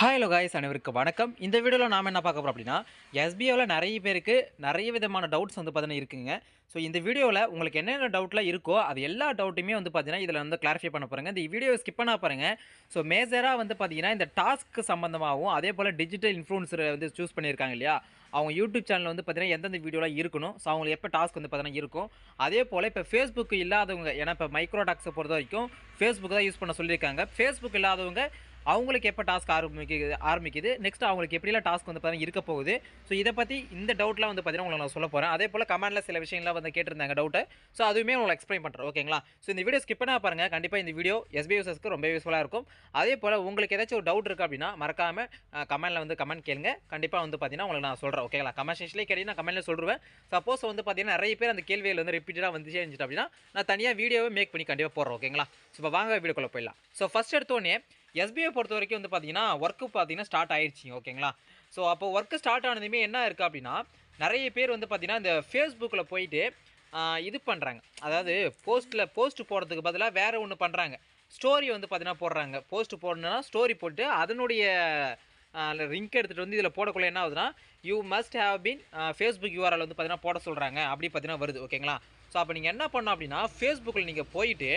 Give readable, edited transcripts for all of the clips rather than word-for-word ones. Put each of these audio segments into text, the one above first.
Hi hello guys, அனைவருக்கும் வணக்கம். இந்த வீடியோவில் நாம் என்ன பார்க்க போகிறோம் அப்படின்னா, எஸ்பிஐவில் நிறைய பேருக்கு நிறைய விதமான டவுட்ஸ் வந்து பார்த்தீங்கன்னா இருக்குங்க. ஸோ இந்த வீடியோவில் உங்களுக்கு என்னென்ன டவுட்லாம் இருக்கோ அது எல்லா டவுட்டுமே வந்து பார்த்தீங்கன்னா இதில் வந்து கிளாரிஃபை பண்ண போகிறேங்க. இந்த வீடியோவை ஸ்கிப் பண்ண பாருங்க. ஸோ மேஜராக வந்து பார்த்தீங்கன்னா இந்த டாஸ்க் சம்பந்தமாகவும் அதே போல் டிஜிட்டல் இன்ஃப்ளூன்சரை வந்து சூஸ் பண்ணியிருக்காங்க இல்லையா, அவங்க யூடியூப் சேனல் வந்து பார்த்தீங்கன்னா எந்தெந்த வீடியோலாம் இருக்கணும், ஸோ அவங்களுக்கு எப்போ டாஸ்க் வந்து பார்த்தீங்கன்னா இருக்கும். அதே போல் இப்போ ஃபேஸ்புக் இல்லாதவங்க, ஏன்னா இப்போ மைக்ரோடாக்ஸை பொறுத்த வரைக்கும் ஃபேஸ்புக் தான் யூஸ் பண்ண சொல்லியிருக்காங்க. ஃபேஸ்புக் இல்லாதவங்க அவங்களுக்கு எப்போ டாஸ்க் ஆரம்பிக்குது நெக்ஸ்ட் அவங்களுக்கு எப்படிலாம் டாஸ்க் வந்து பார்த்தீங்கன்னா இருக்க போகுது. ஸோ இதை பற்றி இந்த டவுட்லாம் வந்து பார்த்தீங்கன்னா உங்களுக்கு நான் சொல்ல போகிறேன். அதே போல் கமெண்ட்டில் சில விஷயங்கள்லாம் வந்து கேட்டிருந்தாங்க டவுட்டு. ஸோ அதுவுமே உங்களுக்கு எக்ஸ்பிளைன் பண்ணுறேன், ஓகேங்களா. ஸோ இந்த வீடியோ ஸ்கிப் பண்ணால் பாருங்கள். கண்டிப்பாக இந்த வீடியோ எஸ்பிஐ யூசர்ஸ்க்கு ரொம்ப யூஸ்ஃபுல்லாக இருக்கும். அதே போல் உங்களுக்கு ஏதாச்சும் ஒரு டவுட் இருக்குது அப்படின்னா மறக்காமல் கமெண்ட்டில் வந்து கமெண்ட் கேளுங்க. கண்டிப்பாக வந்து பார்த்தீங்கன்னா உங்களுக்கு நான் சொல்கிறேன், ஓகேங்களா. கமெண்ட் செக்ஷன்லேயே கேட்டீங்கன்னா நான் கமெண்ட்டில் சொல்லுவேன். சப்போஸ் வந்து பார்த்தீங்கன்னா நிறைய பேர் அந்த கேள்வியில் வந்து ரிப்பீட்டடாக வந்து செஞ்சுட்டு அப்படின்னா நான் தனியாக வீடியோவை மேக் பண்ணி கண்டிப்பாக போடுறேன், ஓகேங்களா. ஸோ இப்போ வாங்க வீடியோக்குள்ளே போயிடலாம். ஸோ ஃபஸ்ட் எடுத்தோடனே எஸ்பிஐ பொறுத்த வரைக்கும் வந்து பார்த்தீங்கன்னா ஒர்க்கு பார்த்தீங்கன்னா ஸ்டார்ட் ஆயிடுச்சிங்க, ஓகேங்களா. ஸோ அப்போ ஒர்க்கு ஸ்டார்ட் ஆனதுமே என்ன இருக்குது அப்படின்னா, நிறைய பேர் வந்து பார்த்தீங்கன்னா இந்த ஃபேஸ்புக்கில் போயிட்டு இது பண்ணுறாங்க. அதாவது போஸ்ட் போடுறதுக்கு பதிலாக வேறு ஒன்று பண்ணுறாங்க. ஸ்டோரி வந்து பார்த்தீங்கன்னா போடுறாங்க. போஸ்ட் போடணுன்னா ஸ்டோரி போட்டு அதனுடைய லிங்க் எடுத்துகிட்டு வந்து இதில் போடக்குள்ள என்ன ஆகுதுன்னா, you must have been Facebook URL வந்து பார்த்தீங்கன்னா போட சொல்கிறாங்க அப்படி பார்த்தீங்கன்னா வருது, ஓகேங்களா. ஸோ அப்போ நீங்கள் என்ன பண்ணணும் அப்படின்னா, ஃபேஸ்புக்கில் நீங்கள் போயிட்டு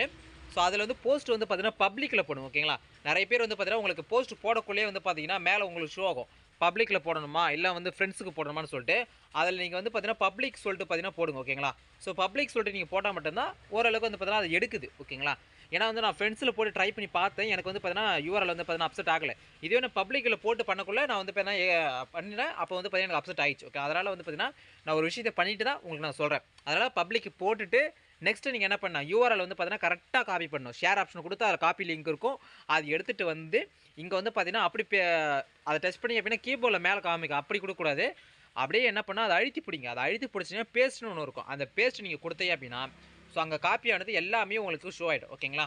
ஸோ அதில் வந்து போஸ்ட் வந்து பார்த்தீங்கன்னா பப்ளிக்கில் போடணும், ஓகேங்களா. நிறைய பேர் வந்து பார்த்தீங்கன்னா உங்களுக்கு போஸ்ட் போடக்குள்ளே வந்து பார்த்தீங்கன்னா மேலே உங்களுக்கு ஷோ ஆகும், பப்ளிக்கில் போடணுமா இல்லை வந்து ஃப்ரெண்ட்ஸுக்கு போடணுமான்னு சொல்லிட்டு. அதில் நீங்கள் வந்து பார்த்தீங்கன்னா பப்ளிக் சொல்லிட்டு பார்த்தீங்கன்னா போடுங்க, ஓகேங்களா. ஸோ பப்ளிக் சொல்லிட்டு நீங்கள் போட்டால் மட்டும்தான் ஓரளவுக்கு வந்து பார்த்தீங்கன்னா அது எடுக்குது, ஓகேங்களா. ஏன்னா வந்து நான் ஃப்ரெண்ட்ஸில் போட்டு ட்ரை பண்ணி பார்த்தேன், எனக்கு வந்து பார்த்தீங்கன்னா யூஆர்எல் வந்து பார்த்தீங்கன்னா அப்செட் ஆகலை. இதுவே நான் பப்ளிக்கில் போட்டு பண்ணக்குள்ளே நான் வந்து பார்த்தீங்கன்னா பண்ணினேன், அப்போ வந்து பார்த்தீங்கன்னா எனக்கு அப்செட் ஆகிடுச்சு, ஓகே. அதனால் வந்து பார்த்தீங்கன்னா நான் ஒரு விஷயத்தை பண்ணிட்டு தான் உங்களுக்கு நான் சொல்கிறேன். அதனால் பப்ளிக் போட்டுட்டு நெக்ஸ்ட்டு நீங்கள் என்ன பண்ணால் யூஆர்எல் வந்து பார்த்தீங்கன்னா கரெக்டாக காப்பி பண்ணணும். ஷேர் ஆப்ஷன் கொடுத்து அதில் காப்பி லிங்க் இருக்கும், அது எடுத்துகிட்டு வந்து இங்கே வந்து பார்த்தீங்கன்னா அப்படி அதை டச் பண்ணி அப்படின்னா கீபோர்டில் மேலே காமிக்கும், அப்படி கொடுக்கக்கூடாது. அப்படியே என்ன பண்ணால் அதை அழுத்தி பிடிங்க. அதை அழுத்தி பிடிச்சிங்கன்னா பேஸ்ட்னு ஒன்று இருக்கும், அந்த பேஸ்ட் நீங்கள் கொடுத்தீங்க அப்படின்னா ஸோ அங்கே காப்பி ஆனது எல்லாமே உங்களுக்கு ஷோ ஆகிடும், ஓகேங்களா.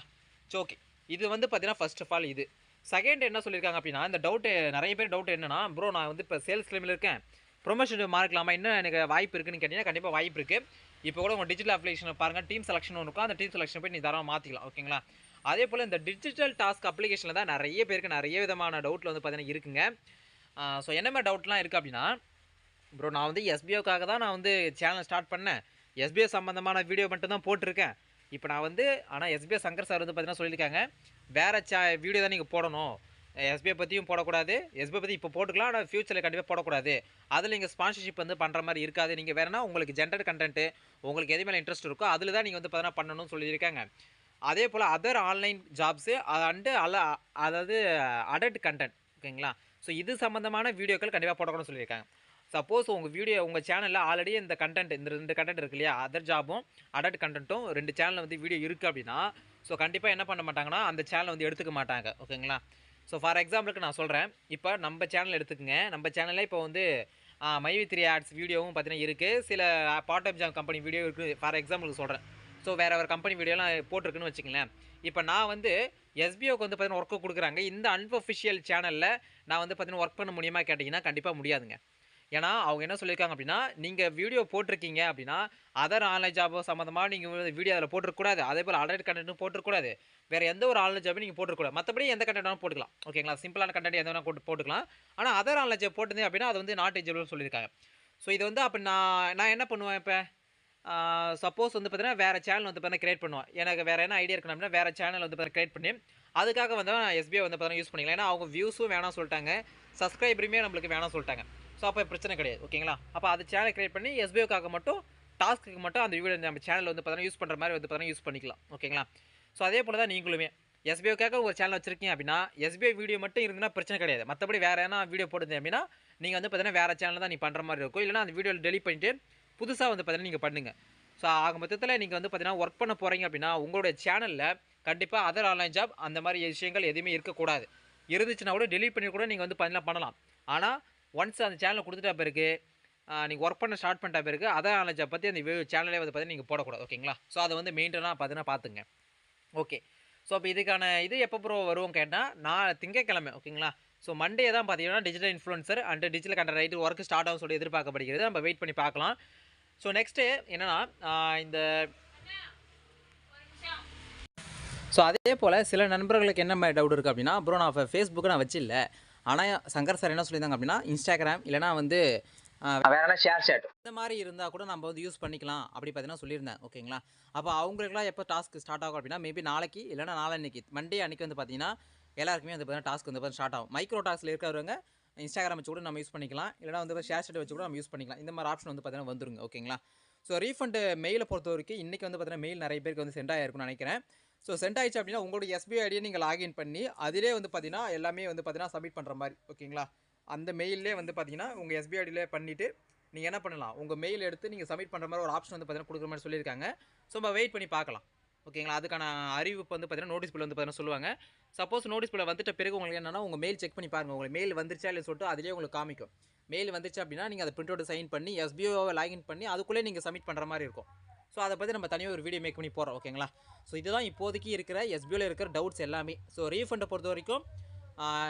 ஸோ ஓகே, இது வந்து பார்த்தீங்கன்னா ஃபர்ஸ்ட் ஆஃப் ஆல் இது. செகண்ட் என்ன சொல்லியிருக்காங்க அப்படின்னா, இந்த டவுட்டு நிறைய பேர் டவுட் என்னன்னா, ப்ரோ நான் வந்து இப்போ சேல்ஸ் கிளைமில் இருக்கேன், ப்ரொமோஷன் மார்க்கலாமா, இன்னும் எனக்கு வாய்ப்பு இருக்குன்னு கேட்டிங்கன்னா கண்டிப்பாக வாய்ப்பு இருக்குது. இப்போ கூட உங்கள் டிஜிட்டல் அப்ளிகேஷன் பாருங்கள், டீம் செலக்ஷன் ஒன்று இருக்கும், அந்த டீம் செலக்ஷன் போய் நீ தரமாக மாற்றிக்கலாம், ஓகேங்களா. அதே போல் இந்த டிஜிட்டல் டாஸ்க் அப்ளிகேஷனில் தான் நிறைய பேருக்கு நிறைய விதமான டவுட்டில் வந்து பார்த்தீங்கன்னா இருக்குங்க. ஸோ என்ன மாதிரி டவுட்லாம் இருக்குது அப்படின்னா, ப்ரோ நான் வந்து எஸ்பிஓக்காக தான் நான் வந்து சேனல் ஸ்டார்ட் பண்ணேன், எஸ்பிஓ சம்மந்தமான வீடியோ மட்டும் தான் போட்டிருக்கேன். இப்போ நான் வந்து ஆனால் எஸ்பிஐ சங்கர் சார் வந்து பார்த்தீங்கன்னா சொல்லியிருக்காங்க, வேறு வீடியோ தான் நீங்கள் போடணும், எஸ்பிஐ பற்றியும் போடக்கூடாது, எஸ்பிஐ பற்றி இப்போ போட்டுக்கலாம் ஆனால் ஃபியூச்சரில் கண்டிப்பாக போடக்கூடாது, அதில் நீங்கள் ஸ்பான்சர்ஷிப் வந்து பண்ணுற மாதிரி இருக்காது, நீங்கள் வேறுனா உங்களுக்கு ஜென்ரல் கண்டென்ட்டு உங்களுக்கு எது மேலே இன்ட்ரெஸ்ட் இருக்கோ அதில் தான் நீங்கள் வந்து பார்த்தீங்கன்னா பண்ணணும்னு சொல்லியிருக்காங்க. அதே போல் அதர் ஆன்லைன் ஜாப்ஸு அண்டு அதாவது அடல்ட் கண்டென்ட், ஓகேங்களா. ஸோ இது சம்மந்தமான வீடியோக்கள் கண்டிப்பாக போடக்கூடாதுன்னு சொல்லியிருக்காங்க. சப்போஸ் உங்கள் சேனலில் ஆல்ரெடி இந்த கண்டென்ட் இந்த 2 கண்டென்ட் இருக்கு இல்லையா, அதர் ஜாபும் அடல்ட் கண்டென்ட்டும் 2 சேனலில் வந்து வீடியோ இருக்குது அப்படின்னா ஸோ கண்டிப்பாக என்ன பண்ண மாட்டாங்கன்னா அந்த சேனலை வந்து எடுத்துக்க மாட்டாங்க, ஓகேங்களா. ஸோ ஃபார் எக்ஸாம்பிளுக்கு நான் சொல்கிறேன், இப்போ நம்ம சேனல் எடுத்துக்கங்க. நம்ம சேனலில் இப்போ வந்து மைவி3 ஆட்ஸ் வீடியோவும் பார்த்தீங்கன்னா இருக்குது, சில part time job company video இருக்குது, ஃபார் எக்ஸாம்பிளுக்கு சொல்கிறேன். ஸோ வேறு கம்பெனி வீடியோலாம் போட்டிருக்குன்னு வச்சுங்களேன். இப்போ நான் வந்து எஸ்பிஓக்கு வந்து பார்த்தீங்கன்னா ஒர்க்கு கொடுக்குறாங்க, இந்த அன்அஃபிஷியல் சேனலில் நான் வந்து பார்த்தீங்கன்னா ஒர்க் பண்ண முடியுமா கேட்டிங்கன்னா கண்டிப்பாக முடியாதுங்க. ஏன்னா அவங்க என்ன சொல்லியிருக்காங்க அப்படின்னா, நீங்கள் வீடியோ போட்டிருக்கீங்க அப்படின்னா அதர் ஆன்லைன் ஜாபோ சம்மந்தமாக நீங்கள் வீடியோ அதில் போட்டிருக்கக்கூடாது, அதே போல் அடல்ட் கண்டென்ட்டும் போட்டிருக்கூடாது, வேறு எந்த ஒரு ஆன்லைன் ஜாபையும் நீங்கள் போட்டிருக்கூடாது. மற்றபடி எந்த கண்டென்ட் வேணாலும் போட்டுக்கலாம், ஓகேங்களா. சிம்பிளான கண்டென்ட் எந்த வேணால் போட்டுக்கலாம். ஆனால் அதர் ஆன்லைன் ஜாப் போட்டிருந்தேன் அப்படின்னா அது வந்து நாட் எலிஜிபிள்னு சொல்லியிருக்காங்க. ஸோ இது வந்து அப்போ நான் என்ன பண்ணுவேன், இப்போ சப்போஸ் வந்து பார்த்தீங்கன்னா வேறு சேனல் வந்து பார்த்தீங்கன்னா கிரியேட் பண்ணுவேன், எனக்கு வேறு என்ன ஐடியா இருக்கணும் அப்படின்னா வேறு சேனல் வந்து பார்த்தீங்கன்னா கிரியேட் பண்ணி அதுக்காக வந்து எஸ்பிஐ வந்து பார்த்தீங்கன்னா யூஸ் பண்ணிக்கலாம். ஏன்னா அவங்க வியூஸும் வேணாம் சொல்லிட்டாங்க, சப்ஸ்கிரைபருமே நம்மளுக்கு வேணாம் சொல்லிட்டாங்க. ஸோ அப்போ பிரச்சனை கிடையாது, ஓகேங்களா. அப்போ அது சேனல் கிரியேட் பண்ணி எஸ்பிஓக்காக மட்டும் டாஸ்க்கு மட்டும் அந்த வீடியோ நம்ம சேனல் வந்து பார்த்தீங்கன்னா யூஸ் பண்ணுற மாதிரி வந்து பார்த்தீங்கன்னா யூஸ் பண்ணிக்கலாம், ஓகேங்களா. ஸோ அதே போல் தான் நீங்களுமே எஸ்பிஓக்காக ஒரு சேனல் வச்சுருக்கீங்க அப்படின்னா எஸ்பிஐ வீடியோ மட்டும் இருந்துன்னா பிரச்சனை கிடையாது. மற்றபடி வேறு என்ன வீடியோ போடுது அப்படின்னா நீங்கள் வந்து பார்த்தீங்கன்னா வேறு சேனல் தான் நீ பண்ணுற மாதிரி இருக்கும், இல்லைனா அந்த வீடியோவில் டெலிட் பண்ணிவிட்டு புதுசாக வந்து பார்த்தீங்கன்னா நீங்கள் பண்ணுங்கள். ஸோ ஆக மொத்தத்தில் நீங்கள் வந்து பார்த்தீங்கன்னா ஒர்க் பண்ண போகிறீங்க அப்படின்னா உங்களுடைய சேனலில் கண்டிப்பாக அதர் ஆன்லைன் ஜாப் அந்த மாதிரி விஷயங்கள் எதுவுமே இருக்கக்கூடாது. இருந்துச்சுன்னா கூட டெலிட் பண்ணி கூட நீங்கள் வந்து பண்ணலாம். ஆனால் ஒன்ஸ் அந்த சேனலை கொடுத்துட்டா பிறகு நீங்கள் ஒர்க் பண்ண ஸ்டார்ட் பண்ணிட்ட பிறகு அதர் ஆன்லைன் ஜாப் பற்றி அந்த சேனலே வந்து பார்த்தீங்கன்னா நீங்கள் போடக்கூடாது, ஓகேங்களா. ஸோ அதை வந்து மெயின்டெனாக பார்த்தீங்கன்னா பார்த்துங்க, ஓகே. ஸோ அப்போ இதுக்கான இது எப்போ ப்ரோ வருவோம் கேட்டால் நான் திங்கக்கிழமை, ஓகேங்களா. ஸோ மண்டே தான் பார்த்தீங்கன்னா digital influencer and digital content writer work start ஆகும் சொல்லி எதிர்பார்க்கப்படுகிறது. நம்ம வெயிட் பண்ணி பார்க்கலாம். ஸோ நெக்ஸ்ட்டு என்னென்னா இந்த ஸோ அதே போல் சில நண்பர்களுக்கு என்ன மாதிரி டவுட் இருக்குது அப்படின்னா, ப்ரோ நான் ஃபேஸ்புக்கை நான் வச்சில்ல, ஆனால் சங்கர் சார் என்ன சொல்லியிருந்தாங்க அப்படின்னா இன்ஸ்டாகிராம் இல்லைனா வந்து வேற என்ன ஷேர் சேட் இந்த மாதிரி இருந்தால் கூட நம்ம வந்து யூஸ் பண்ணிக்கலாம் அப்படி பார்த்தீங்கன்னா சொல்லியிருந்தேன். ஓகேங்களா? அப்போ அவங்களுக்குலாம் எப்போ டாஸ்க் ஸ்டார்ட் ஆகும் அப்படின்னா மேபி நாளைக்கு இல்லைனா நாளன்னைக்கு மண்டே அன்னைக்கு வந்து பார்த்தீங்கன்னா எல்லாருக்குமே வந்து பார்த்தீங்கன்னா டாஸ்க் வந்து ஸ்டார்ட் ஆகும். மைக்ரோ டாஸ்கில் இருக்கிறவங்க இன்ஸ்டாகிராம் வச்சு கூட நம்ம யூஸ் பண்ணிக்கலாம். இல்லைனா வந்து ஷேர் சேட் வச்சு கூட நம்ம யூஸ் பண்ணிக்கலாம். இந்த மாதிரி ஆப்ஷன் வந்து பார்த்தீங்கன்னா வந்துருங்க. ஓகேங்களா? ஸோ ரீஃபண்ட் மெயிலை பொறுத்த வரைக்கும் இன்றைக்கி வந்து பார்த்தீங்கன்னா மெயில் நிறைய பேருக்கு வந்து சென்ட் ஆகிருக்குன்னு நினைக்கிறேன். ஸோ சென்ட் ஆயிடுச்சு அப்படின்னா உங்களோட எஸ்பிஐ ஐடியை நீங்கள் லாகின் பண்ணி அதிலே வந்து பார்த்தீங்கன்னா எல்லாமே வந்து பார்த்தீங்கன்னா சப்மிட் பண்ணுற மாதிரி. ஓகேங்களா? அந்த மெயிலே வந்து பார்த்தீங்கன்னா உங்கள் எஸ்பிஐ ஐடியிலே பண்ணிவிட்டு நீங்கள் என்ன பண்ணலாம், உங்கள் மெயில் எடுத்து நீங்கள் சப்மிட் பண்ணுற மாதிரி ஒரு ஆப்ஷன் வந்து பார்த்தீங்கன்னா கொடுக்குற மாதிரி சொல்லியிருக்காங்க. ஸோ நம்ம வெயிட் பண்ணி பார்க்கலாம். ஓகேங்களா? அதுக்கான அறிவிப்பு வந்து பார்த்தீங்கன்னா நோட்டீஸ் பில் வந்து பார்த்தீங்கன்னா சொல்லுவாங்க. சப்போஸ் நோட்டீஸ் பில் வந்துட்ட பிறகு உங்களுக்கு என்னன்னா உங்கள் மெயில் செக் பண்ணி பாருங்கள். உங்களுக்கு மெயில் வந்துருச்சா இல்லைன்னு சொல்லிட்டு அதிலே உங்களுக்கு காமிக்கும். மெயில் வந்துச்சு அப்படின்னா நீங்கள் அதை பிரிண்ட் அவுட் சைன் பண்ணி எஸ்பிஓவை லாகின் பண்ணி அதுக்குள்ளே நீங்கள் சப்மிட் பண்ணுற மாதிரி இருக்கும். ஸோ அதை பற்றி நம்ம தனியாக ஒரு வீடியோ மேக் பண்ணி போகிறோம். ஓகேங்களா? ஸோ இதுதான் இப்போதைக்கு இருக்கிற எஸ்பிஓவில் இருக்கிற டவுட்ஸ் எல்லாமே. ஸோ ரீஃபண்டை பொறுத்த வரைக்கும்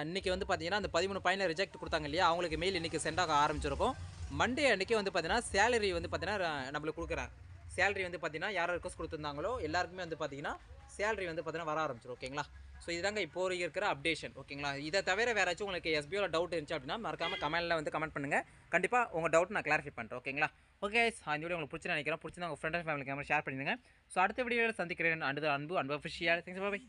இன்றைக்கி வந்து பார்த்தீங்கன்னா அந்த 13 பாயிண்டில் ரிஜெக்ட் கொடுத்தாங்க இல்லையா, அவங்களுக்கு மெயில் இன்றைக்கி சென்ட் ஆக ஆரம்பிச்சிருக்கும். மண்டே அன்றைக்கி வந்து பார்த்தீங்கன்னா சேலரி வந்து பார்த்தீங்கன்னா நம்மளுக்கு கொடுக்குறாங்க. சேலரி வந்து பார்த்தீங்கன்னா யார் ரெக்வஸ்ட் கொடுத்துருந்தாங்களோ எல்லாருக்குமே வந்து பார்த்தீங்கன்னா சேலரி வந்து பார்த்தீங்கன்னா வர ஆரம்பிச்சிடும். ஓகேங்களா? ஸோ இதுதாங்க இப்போ இருக்கிற அப்டேஷன். ஓகேங்களா? இதை தவிர வேறு ஏதாச்சும் உங்களுக்கு எஸ்பிஓவில் டவுட் இருந்துச்சு அப்படின்னா மறக்காமல் கமெண்ட்டில் வந்து கமெண்ட் பண்ணுங்கள். கண்டிப்பாக உங்கள் டவுட் நான் கிளாரிஃபை பண்ணுறேன். ஓகேங்களா? ஓகே, இந்த வீடியோ உங்களுக்கு பிடிச்சி நினைக்கிறேன். பிடிச்சிருந்தா உங்கள் ஃப்ரெண்ட் அண்ட் ஃபேமிலிக்கு ஷேர் பண்ணிடுங்க. ஸோ அடுத்த வீடியோவில் சந்திக்கிறேன். அன்பு அஃபிஷியல். தேங்க்ஸ், பாய்.